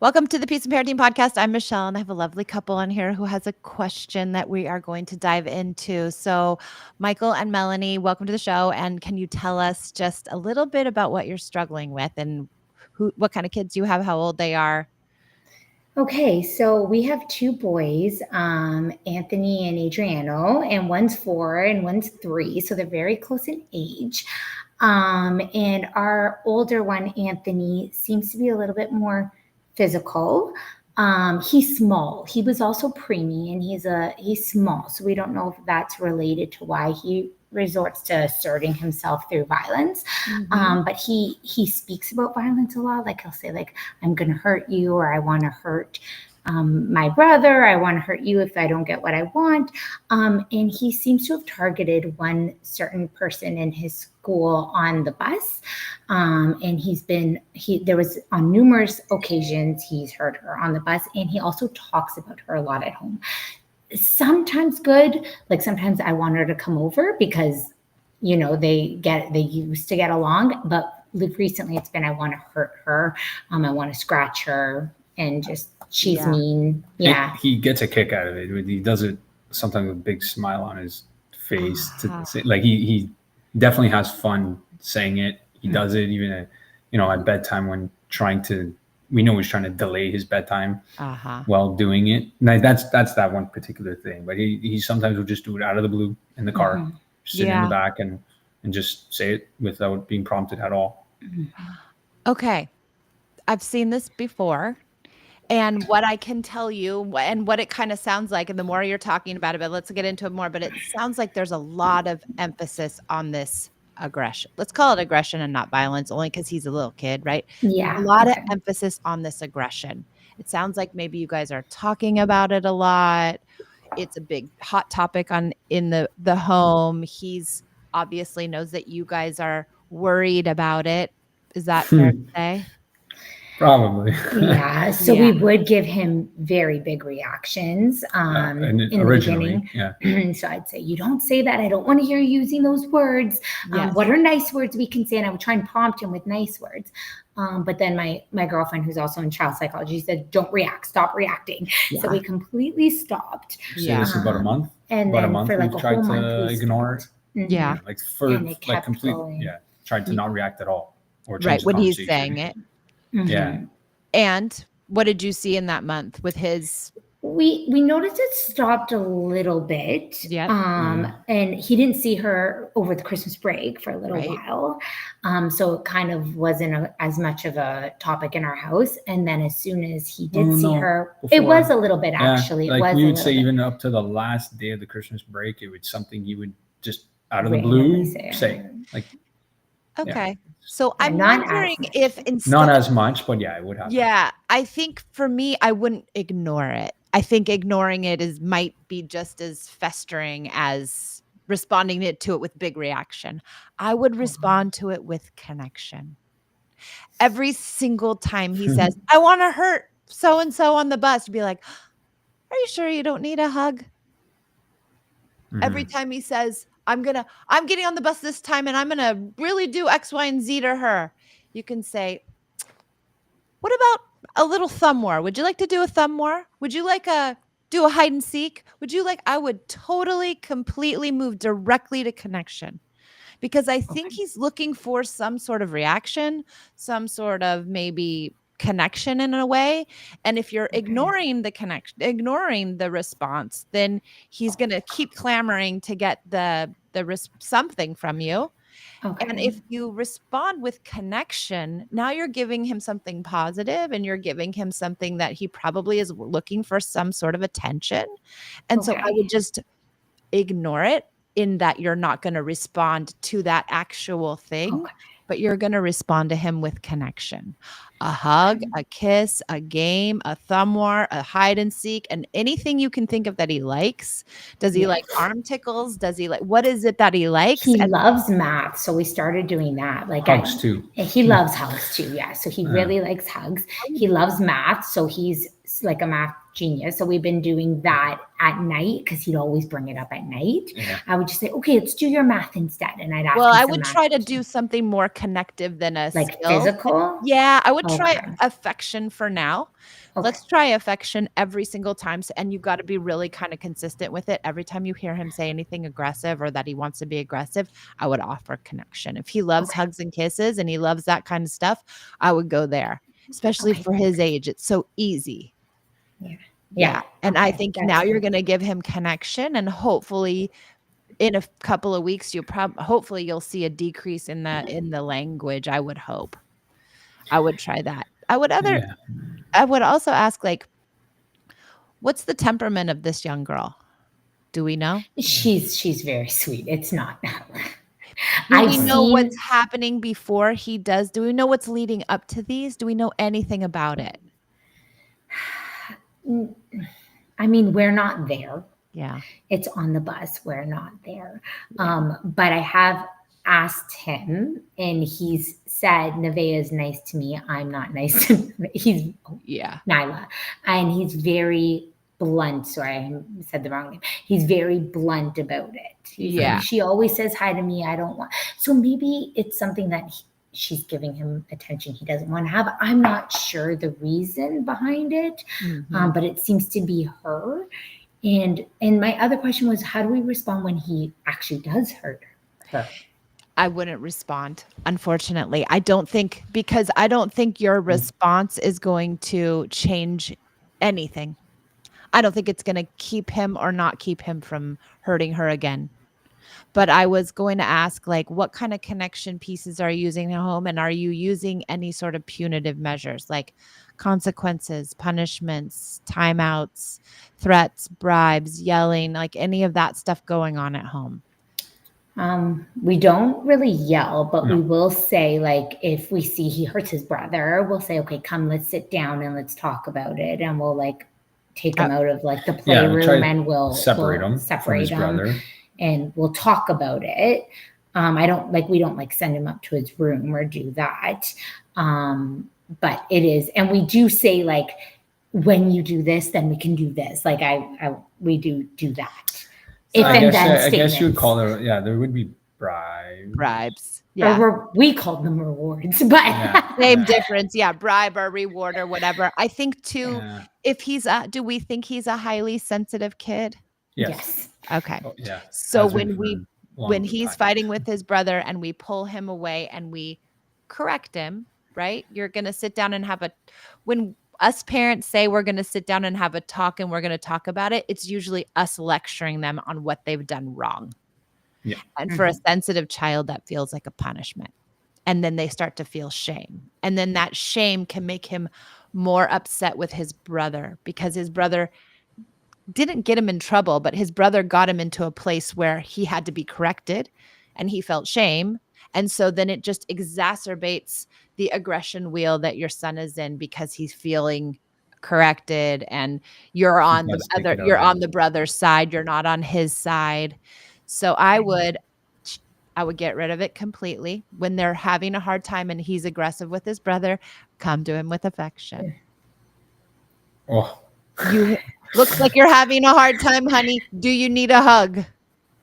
Welcome to the Peace and Parenting Podcast. I'm Michelle, and I have a lovely couple on here who has a question that we are going to dive into. So, Michael and Melanie, welcome to the show. And can you tell us just a little bit about what you're struggling with and what kind of kids you have, how old they are? Okay, so we have two boys, Anthony and Adriano, and one's 4 and one's 3, so they're very close in age. And our older one, Anthony, seems to be a little bit more physical. He's small. He was also preemie, and he's small, so we don't know if that's related to why he resorts to asserting himself through violence. But he speaks about violence a lot. Like he'll say, like, I'm gonna hurt you, or I want to hurt my brother. I want to hurt you if I don't get what I want. And he seems to have targeted one certain person in his school on the bus. And there was on numerous occasions he's heard her on the bus, and he also talks about her a lot at home. Sometimes good, like sometimes I want her to come over because, they used to get along, but recently it's been, I want to hurt her. I want to scratch her, and just, she's mean. Yeah. He gets a kick out of it. He does it sometimes with a big smile on his face to say, like he definitely has fun saying it. He does it even at bedtime when we know he's trying to delay his bedtime while doing it. Now that's that one particular thing. But he sometimes will just do it out of the blue in the car, sit in the back and just say it without being prompted at all. Okay. I've seen this before. And what I can tell you and what it kind of sounds like, and the more you're talking about it, but let's get into it more, but it sounds like there's a lot of emphasis on this aggression. Let's call it aggression and not violence, only because he's a little kid, right? Yeah. A lot of emphasis on this aggression. It sounds like maybe you guys are talking about it a lot. It's a big hot topic in the home. He's obviously knows that you guys are worried about it. Is that fair to say? Probably. Yeah. So we would give him very big reactions in the beginning. Yeah. So I'd say, you don't say that. I don't want to hear you using those words. What are nice words we can say? And I would try and prompt him with nice words. But then my girlfriend, who's also in child psychology, said, don't react, stop reacting. Yeah. So we completely stopped. So this is about a month. And about then a month, for like we tried to ignore it. Yeah. Like completely. Yeah. Tried to not react at all. Or right. When he's saying it. Yeah. And what did you see in that month with his? We noticed it stopped a little bit. Yeah. And he didn't see her over the Christmas break for a little while. So it kind of wasn't as much of a topic in our house. And then as soon as he did see her, before, it was a little bit actually. Like it was we would say even up to the last day of the Christmas break, it was something he would just out of the blue say. Like, okay. Yeah. So I'm wondering if instead not as much, but yeah, it would happen. Yeah, I think for me, I wouldn't ignore it. I think ignoring it might be just as festering as responding to it with big reaction. I would respond to it with connection. Every single time he says, I want to hurt so-and-so on the bus, to be like, are you sure you don't need a hug? Every time he says, I'm getting on the bus this time and I'm going to really do X, Y, and Z to her. You can say, what about a little thumb war? Would you like to do a thumb war? Would you like do a hide and seek? I would totally, completely move directly to connection, because I think he's looking for some sort of reaction, some sort of maybe connection in a way. And if you're ignoring the connection, ignoring the response, then he's going to keep clamoring to get something from you. Okay. And if you respond with connection, now you're giving him something positive, and you're giving him something that he probably is looking for, some sort of attention. And so I would just ignore it, in that you're not going to respond to that actual thing, but you're going to respond to him with connection. A hug, a kiss, a game, a thumb war, a hide and seek, and anything you can think of that he likes. Does he like arm tickles? Does he what is it that he likes? He loves math. So we started doing that. Like hugs too. He loves hugs too. Yeah. So he really likes hugs. He loves math. So he's like a math genius. So we've been doing that at night because he'd always bring it up at night. Yeah. I would just say, okay, let's do your math instead. And I'd ask Well, him I some would math try to questions. do something more connective than a Like skill. physical? Yeah, I would try Okay. affection for now. Okay. Let's try affection every single time. And you've got to be really kind of consistent with it. Every time you hear him say anything aggressive or that he wants to be aggressive, I would offer connection. If he loves Okay. hugs and kisses and he loves that kind of stuff, I would go there, especially Okay. for his age. It's so easy. Yeah. Yeah. And I Okay. think That's now you're good. going to give him connection, and hopefully in a couple of weeks hopefully you'll see a decrease in the language. I would hope. I would try that. I would also ask, like, what's the temperament of this young girl? Do we know? She's very sweet. It's not. Do I've we know seen. what's happening before he does? Do we know what's leading up to these? Do we know anything about it? I mean, we're not there. Yeah. It's on the bus. We're not there. Yeah. But I have asked him, and he's said, Nevaeh is nice to me. I'm not nice to him. He's Yeah. Nyla. And he's very blunt. Sorry, I said the wrong name. He's very blunt about it. He's Yeah. like, she always says hi to me. I don't want. So maybe it's something that she's giving him attention he doesn't want to have. I'm not sure the reason behind it, Mhm. but it seems to be her. And my other question was, how do we respond when he actually does hurt her? I wouldn't respond, unfortunately. I don't think your response is going to change anything. I don't think it's going to keep him or not keep him from hurting her again. But I was going to ask, like, what kind of connection pieces are you using at home? And are you using any sort of punitive measures, like consequences, punishments, timeouts, threats, bribes, yelling, like any of that stuff going on at home? We don't really yell, but No. we will say, like, if we see he hurts his brother, we'll say, okay, come, let's sit down and let's talk about it. And we'll, like, take him out of, like, the playroom, try to and we'll separate him from separate his him, brother. and we'll talk about it. We don't like send him up to his room or do that. But it is, and we do say, like, when you do this, then we can do this. Like, we do that. So I guess statements. you would call there. Yeah, there would be Bribes. Yeah. Or we called them rewards, but Same difference. Yeah. Bribe or reward or whatever. I think too, Yeah. if do we think he's a highly sensitive kid? Yes. Okay. Oh, yeah. So Has been for a long when he's time. fighting with his brother and we pull him away and we correct him, right? You're going to sit down and when us parents say we're going to sit down and have a talk and we're going to talk about it, it's usually us lecturing them on what they've done wrong. Yeah. And for a sensitive child, that feels like a punishment. And then they start to feel shame. And then that shame can make him more upset with his brother, because his brother didn't get him in trouble, but his brother got him into a place where he had to be corrected and he felt shame. And so then it just exacerbates the aggression wheel that your son is in, because he's feeling corrected and you're on the brother's side. You're not on his side. So I would get rid of it completely. When they're having a hard time and he's aggressive with his brother, come to him with affection. Oh. You looks like you're having a hard time, honey. Do you need a hug?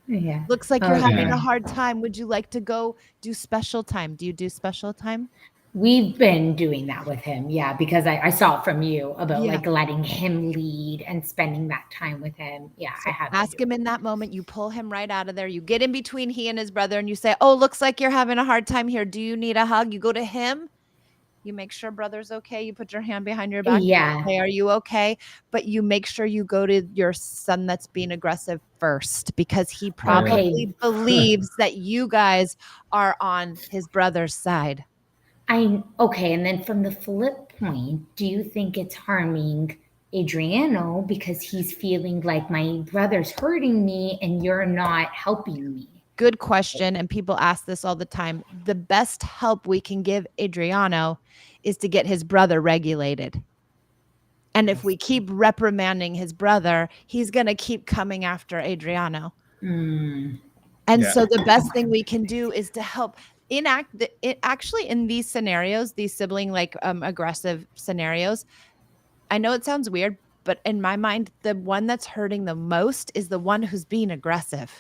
Yeah. Looks like you're having a hard time. Would you like to go do special time? Do you do special time? We've been doing that with him, yeah, because I saw it from you about Yeah. like letting him lead and spending that time with him. Yeah, So I have. ask him in that moment. You pull him right out of there. You get in between he and his brother and you say, "Oh, looks like you're having a hard time here. Do you need a hug?" You go to him. You make sure brother's okay. You put your hand behind your back. Yeah. Hey, are you okay? But you make sure you go to your son that's being aggressive first, because he probably believes that you guys are on his brother's side. Okay. And then from the flip point, do you think it's harming Adriano because he's feeling like my brother's hurting me and you're not helping me? Good question. And people ask this all the time. The best help we can give Adriano is to get his brother regulated. And if we keep reprimanding his brother, he's going to keep coming after Adriano. And so the best thing we can do is to help actually in these scenarios, these sibling aggressive scenarios, I know it sounds weird, but in my mind, the one that's hurting the most is the one who's being aggressive.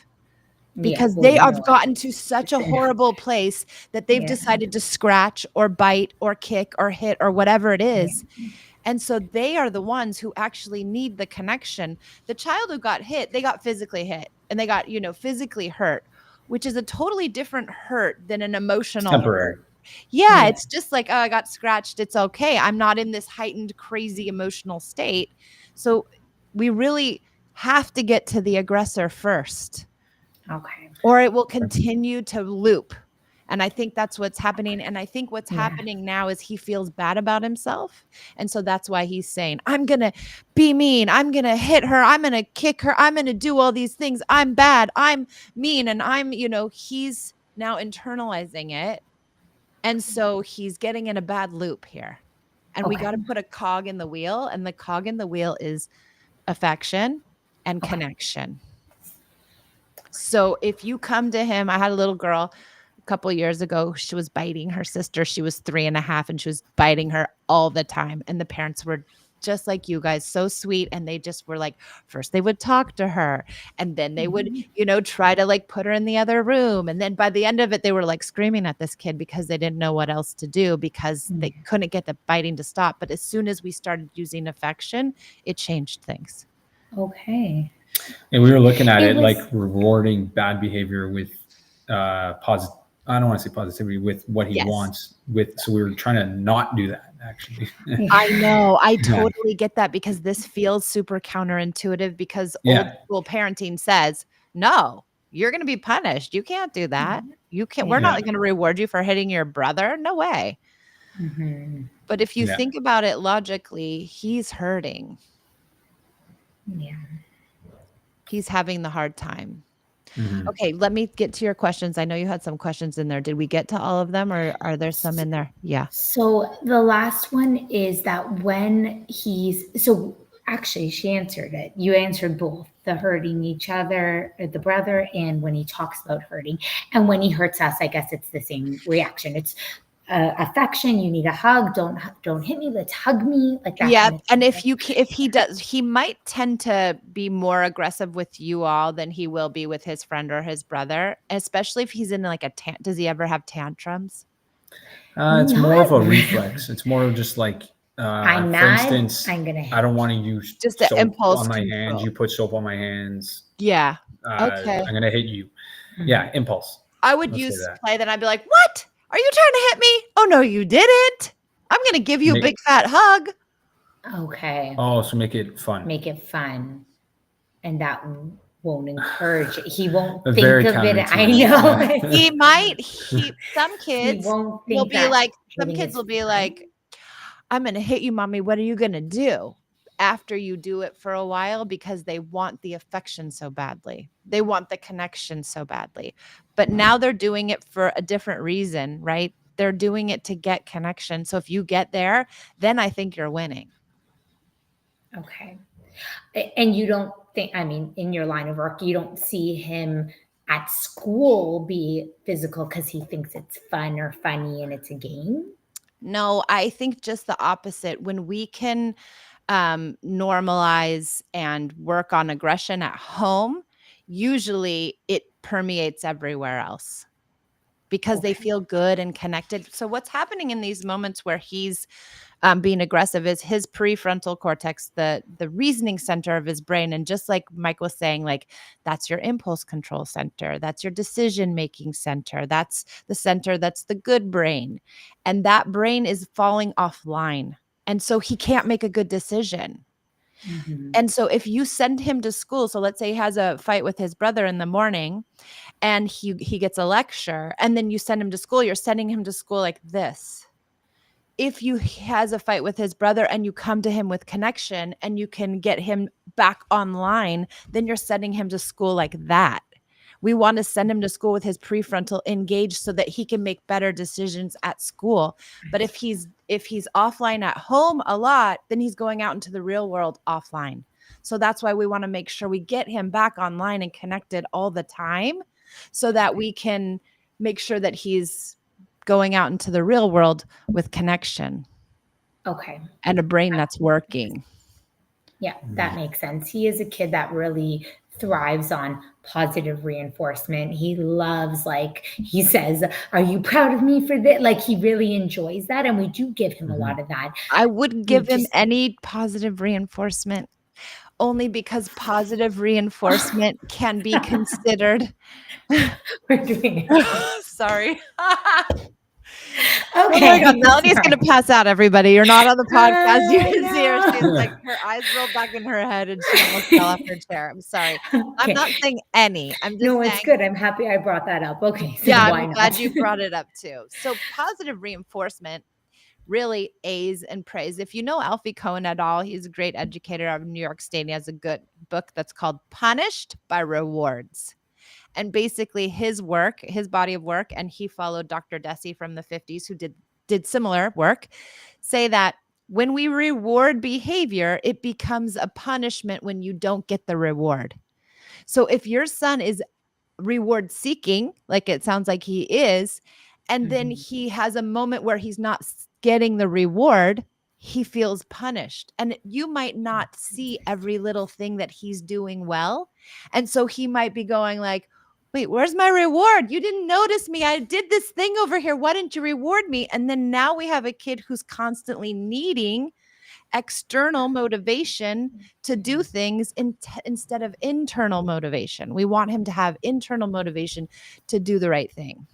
Yeah, Because well, they you know have what? gotten to such a horrible place that they've Yeah, decided to scratch or bite or kick or hit or whatever it yeah, is. And so they are the ones who actually need the connection. The child who got hit, they got physically hit and they got, physically hurt, which is a totally different hurt than an It's emotional temporary. hurt. Yeah, yeah. it's just like, oh, I got scratched. It's okay. I'm not in this heightened, crazy emotional state. So we really have to get to the aggressor first, Okay. or it will continue to loop. And I think that's what's happening. And I think what's Yeah. happening now is he feels bad about himself. And so that's why he's saying, I'm going to be mean. I'm going to hit her. I'm going to kick her. I'm going to do all these things. I'm bad. I'm mean. And he's now internalizing it. And so he's getting in a bad loop here. And we got Okay. to put a cog in the wheel. And the cog in the wheel is affection and Okay. connection. So if you come to him, I had a little girl a couple years ago. She was biting her sister. She was 3.5 and she was biting her all the time. And the parents were just like you guys, so sweet. And they just were like, first they would talk to her and then they would, try to like put her in the other room. And then by the end of it, they were like screaming at this kid because they didn't know what else to do because they couldn't get the biting to stop. But as soon as we started using affection, it changed things. Okay. And we were looking at It it was- like rewarding bad behavior with positive. I don't want to say positivity with what he Yes. wants. So we were trying to not do that actually. I know. I Yeah. totally get that because this feels super counterintuitive because old Yeah. school parenting says, no, you're going to be punished. You can't do that. You can't. We're Yeah. not going to reward you for hitting your brother. No way. Mhm. But if you Yeah. think about it logically, he's hurting. Yeah. He's having the hard time. Mhm. Okay, let me get to your questions. I know you had some questions in there. Did we get to all of them or are there some in there? Yeah. So the last one is that so actually she answered it. You answered both the hurting each other, the brother, and when he talks about hurting. And when he hurts us, I guess it's the same reaction. It's affection. You need a hug. Don't hit me. Let's hug me. Like that. Yeah, Kind of and thing. if he does, he might tend to be more aggressive with you all than he will be with his friend or his brother, especially if he's in like does he ever have tantrums? It's more of a Not reflex. It's more of just like, I'm for mad. instance, I'm gonna hit I don't want to use Just the soap impulse on my hands. control. You put soap on my hands. Yeah. Okay. I'm gonna hit you. Yeah, impulse. I would Let's say use that. play that. I'd be like, "What? Are you trying to hit me? Oh no, you didn't. I'm going to give you a big fat hug." Okay. Oh, so make it fun. Make it fun. And that won't encourage it. He won't That's think very of it. I counterintuitive. know. He might some He kids won't will think be that like some hitting kids is will be fun. like, "I'm going to hit you, mommy. What are you going to do?" After you do it for a while because they want the affection so badly. They want the connection so badly. But now they're doing it for a different reason, right? They're doing it to get connection. So if you get there, then I think you're winning. Okay. And you don't think, I mean, in your line of work, you don't see him at school be physical because he thinks it's fun or funny and it's a game? No, I think just the opposite. When we can normalize and work on aggression at home, usually it permeates everywhere else because they Okay. feel good and connected. So what's happening in these moments where he's being aggressive is his prefrontal cortex, the reasoning center of his brain. And just like Mike was saying, like that's your impulse control center, that's your decision making center, that's the center that's the good brain, and that brain is falling offline. And so he can't make a good decision. Mhm. And so if you send him to school, so let's say he has a fight with his brother in the morning and he gets a lecture and then you send him to school, you're sending him to school like this. If he has a fight with his brother and you come to him with connection and you can get him back online, then you're sending him to school like that. We want to send him to school with his prefrontal engaged so that he can make better decisions at school. But if he's offline at home a lot, then he's going out into the real world offline. So that's why we want to make sure we get him back online and connected all the time so that we can make sure that he's going out into the real world with connection. Okay. and a brain that's working. Yeah, that makes sense. He is a kid that really thrives on positive reinforcement. He loves, like he says, "Are you proud of me for this?" Like he really enjoys that, and we do give him a lot of that. I wouldn't We give him just any positive reinforcement, only because positive reinforcement can be considered we're doing it again. sorry. Oh my God, Okay, Melanie's sorry. gonna pass out, everybody. You're not on the podcast. You I can see her. She's know. like, her eyes rolled back in her head and she almost fell off her chair. I'm sorry. I'm Okay. not saying any. I'm just No, it's saying, good. I'm happy I brought that up. Okay, so yeah, why I'm glad not? you brought it up too. So positive reinforcement really A's and praise. If you know Alfie Cohen at all, he's a great educator out of New York State. He has a good book that's called Punished by Rewards. And basically his work, his body of work, and he followed Dr. Deci from the 50s who did similar work, say that when we reward behavior, it becomes a punishment when you don't get the reward. So if your son is reward seeking, like it sounds like he is, and then he has a moment where he's not getting the reward, he feels punished. And you might not see every little thing that he's doing well. And so he might be going like, wait, where's my reward? You didn't notice me. I did this thing over here. Why didn't you reward me? And then now we have a kid who's constantly needing external motivation to do things instead of internal motivation. We want him to have internal motivation to do the right thing.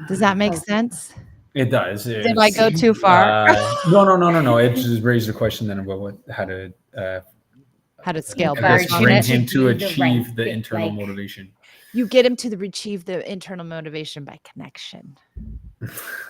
Does that make sense? It does. Did I go too far? No. It just raised a question then about how to scale I back guess on bring it? him to Do the achieve right the thing, internal like- motivation. You get him to achieve the internal motivation by connection.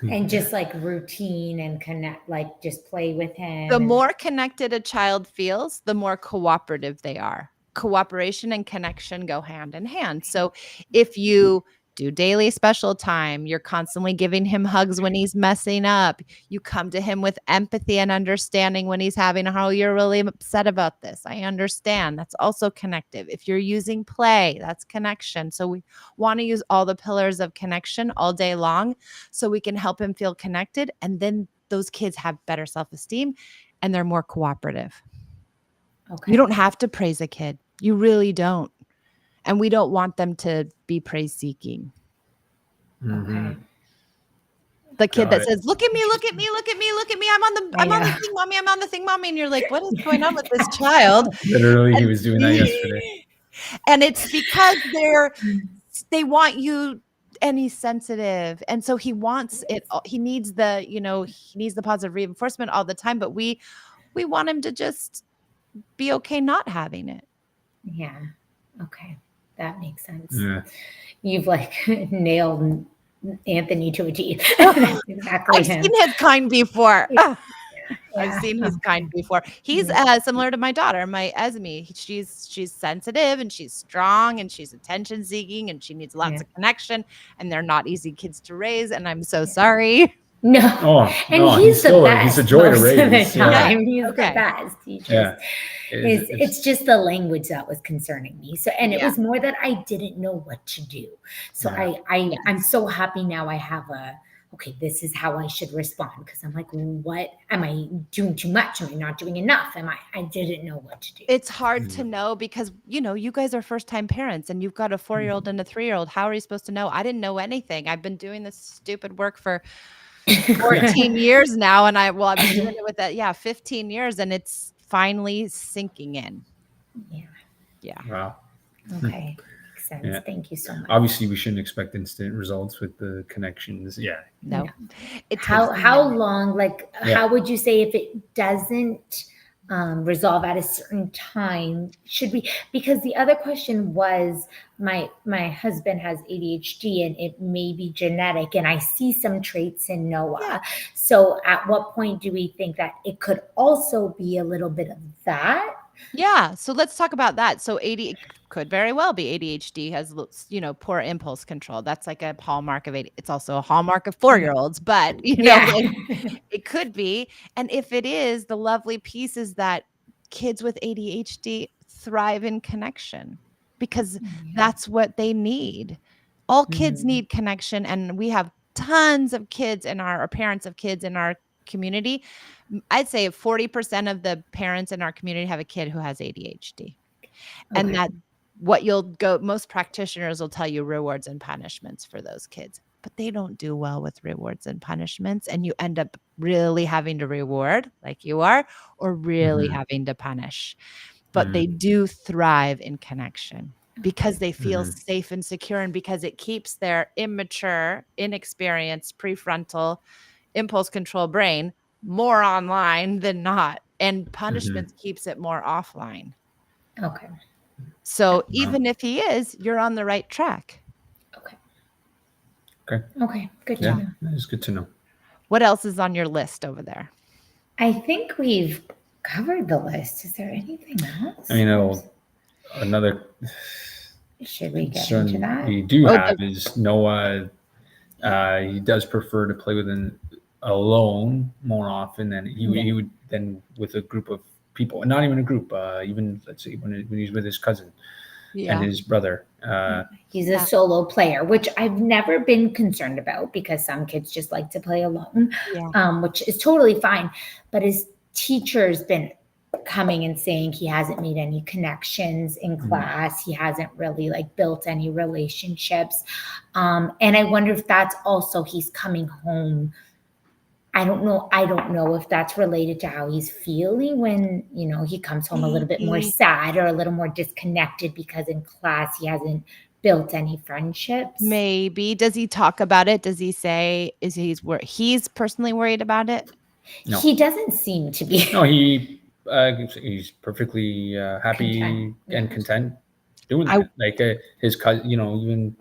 And just like routine and connect, like just play with him. The and- more connected a child feels, the more cooperative they are. Cooperation and connection go hand in hand. So if you do daily special time, you're constantly giving him hugs when he's messing up. You come to him with empathy and understanding when he's having how you're really upset about this. I understand. That's also connective. If you're using play, that's connection. So we want to use all the pillars of connection all day long so we can help him feel connected. And then those kids have better self-esteem and they're more cooperative. Okay. You don't have to praise a kid. You really don't. And we don't want them to be praise seeking. Okay. The kid Got that it. says, look at me, look at me, look at me, look at me. I'm on the thing, mommy. I'm on the thing, mommy. And you're like, what is going on with this child? Literally, he was doing that yesterday. And it's because they want you, and he's sensitive. And so he wants it. He needs the positive reinforcement all the time. But we want him to just be okay not having it. Yeah. Okay. That makes sense. Yeah. You've like nailed Anthony to a T. That's exactly I've him. seen his kind before. Yeah. I've seen his kind before. He's similar to my daughter, my Esme. She's sensitive and she's strong and she's attention seeking and she needs lots of connection. And they're not easy kids to raise. And I'm so sorry. No. And he's the best. He's a joy to most raise. of the time. Yeah. He's the best. He just it's just the language that was concerning me. So and it was more that I didn't know what to do. So I'm so happy now I have this is how I should respond, because I'm like, what am I doing too much? Am I not doing enough? I didn't know what to do. It's hard to know because, you guys are first-time parents and you've got a 4-year-old and a 3-year-old. How are you supposed to know? I didn't know anything. I've been doing this stupid work for 14 years now. And I've been doing it with that. 15 years. And it's finally sinking in. Yeah. Wow. Okay. Makes sense. Yeah. Thank you so much. Obviously, we shouldn't expect instant results with the connections. Yeah. No. How long, how would you say if it doesn't resolve at a certain time, should we, because the other question was my husband has ADHD and it may be genetic and I see some traits in Noah. So at what point do we think that it could also be a little bit of that? Yeah. So let's talk about that. So it could very well be ADHD, has, poor impulse control. That's like a hallmark of ADHD. It's also a hallmark of 4-year-olds, but it could be. And if it is, the lovely piece is that kids with ADHD thrive in connection because that's what they need. All kids need connection. And we have tons of kids in our parents of kids in our community, I'd say 40% of the parents in our community have a kid who has ADHD. And Okay. that most practitioners will tell you rewards and punishments for those kids, but they don't do well with rewards and punishments. And you end up really having to reward like you are, or really having to punish. But they do thrive in connection because they feel safe and secure, and because it keeps their immature, inexperienced prefrontal impulse control brain more online than not. And punishments keeps it more offline. Okay. So even if he is, you're on the right track. Okay. Okay. Okay. Good to Yeah, know. that is good to know. What else is on your list over there? I think we've covered the list. Is there anything else? I mean, another Should we get concern into that? we do have is Noah. He does prefer to play alone more often than he would than with a group of people, and not even a group. Even let's say when he's with his cousin and his brother. He's a solo player, which I've never been concerned about because some kids just like to play alone, which is totally fine. But his teacher's been coming and saying he hasn't made any connections in class. He hasn't really built any relationships. And I wonder if that's also he's coming home. I don't know if that's related to how he's feeling when, he comes home a little bit more sad or a little more disconnected because in class he hasn't built any friendships. Maybe. Does he talk about it? Does he say he's personally worried about it? No. He doesn't seem to be. No, he's perfectly happy and content doing that. His cousin, even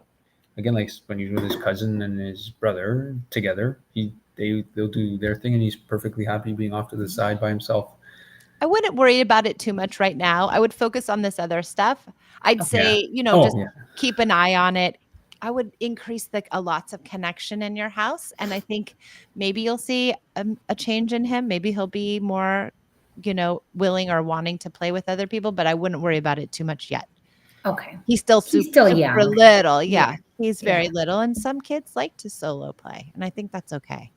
again, when he's with his cousin and his brother together, they'll do their thing, and he's perfectly happy being off to the side by himself. I wouldn't worry about it too much right now. I would focus on this other stuff. I'd say, keep an eye on it. I would increase lots of connection in your house. And I think maybe you'll see a change in him. Maybe he'll be more, willing or wanting to play with other people, but I wouldn't worry about it too much yet. Okay. He's still super young. little. Yeah. He's very little. And some kids like to solo play. And I think that's okay.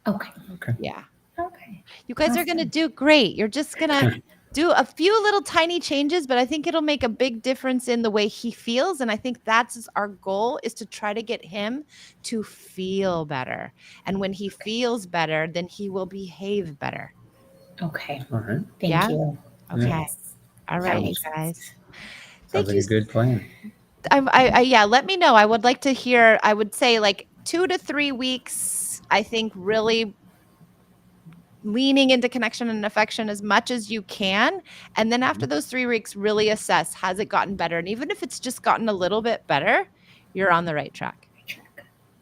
Okay. Yeah. Okay. You guys are going to do great. You're just going to do a few little tiny changes, but I think it'll make a big difference in the way he feels. And I think that's our goal, is to try to get him to feel better. And when he feels better, then he will behave better. Okay. All right. Thank you. Okay. Yes. All right, you guys. Sounds like a good plan. Let me know. I would like to hear, I would say 2 to 3 weeks, I think, really leaning into connection and affection as much as you can. And then after those 3 weeks, really assess, has it gotten better? And even if it's just gotten a little bit better, you're on the right track.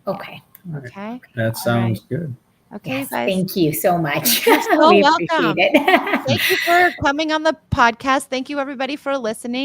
Okay. Okay. That sounds good. Okay, yes, guys. Thank you so much. You're so we welcome. appreciate it. Thank you for coming on the podcast. Thank you, everybody, for listening.